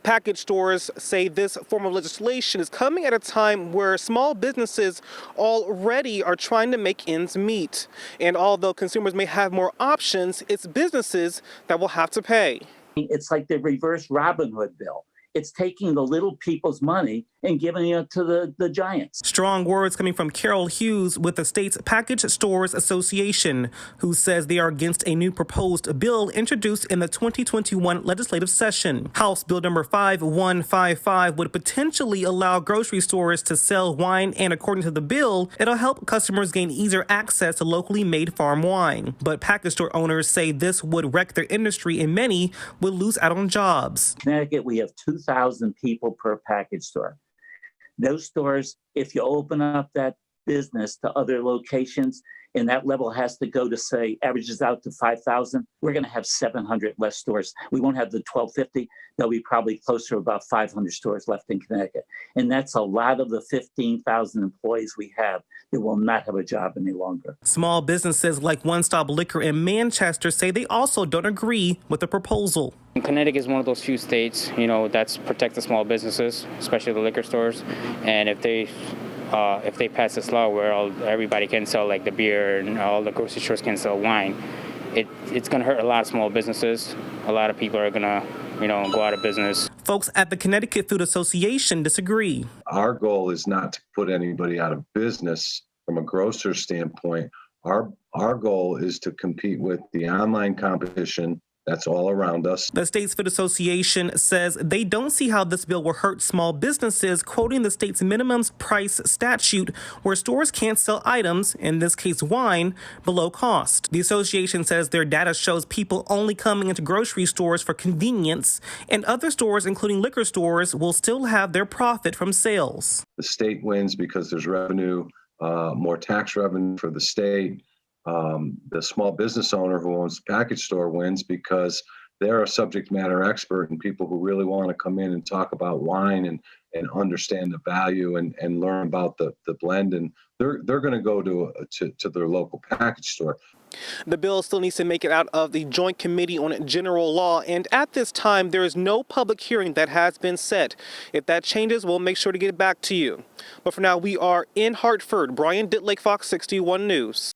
Package stores say this form of legislation is coming at a time where small businesses already are trying to make ends meet. And although consumers may have more options, it's businesses that will have to pay. It's like the reverse Robin Hood bill. It's taking the little people's money and giving it to the giants. Strong words coming from Carol Hughes with the state's Package Stores Association, who says they are against a new proposed bill introduced in the 2021 legislative session. House Bill number 5155 would potentially allow grocery stores to sell wine, and according to the bill, it'll help customers gain easier access to locally made farm wine. But package store owners say this would wreck their industry and many would lose out on jobs. In Connecticut, we have 2,000 people per package store. Those stores, if you open up that business to other locations and that level has to go to, say, averages out to 5,000, we're going to have 700 less stores. We won't have the 1,250. There'll be probably closer to about 500 stores left in Connecticut. And that's a lot of the 15,000 employees we have that will not have a job any longer. Small businesses like One Stop Liquor in Manchester say they also don't agree with the proposal. Connecticut is one of those few states, that's protect the small businesses, especially the liquor stores. And if they pass this law where everybody can sell like the beer and all the grocery stores can sell wine, it's going to hurt a lot of small businesses. A lot of people are going to, go out of business. Folks at the Connecticut Food Association disagree. Our goal is not to put anybody out of business from a grocer standpoint. Our goal is to compete with the online competition that's all around us. The state's Food Association says they don't see how this bill will hurt small businesses, quoting the state's minimum price statute where stores can't sell items, in this case wine, below cost. The association says their data shows people only coming into grocery stores for convenience, and other stores, including liquor stores, will still have their profit from sales. The state wins because there's revenue, more tax revenue for the state. The small business owner who owns the package store wins because they're a subject matter expert and people who really want to come in and talk about wine and understand the value and learn about the blend, and they're going to go to their local package store. The bill still needs to make it out of the Joint Committee on General Law, and at this time there is no public hearing that has been set. If that changes, we'll make sure to get back to you. But for now, we are in Hartford. Brian Ditlake, Fox 61 News.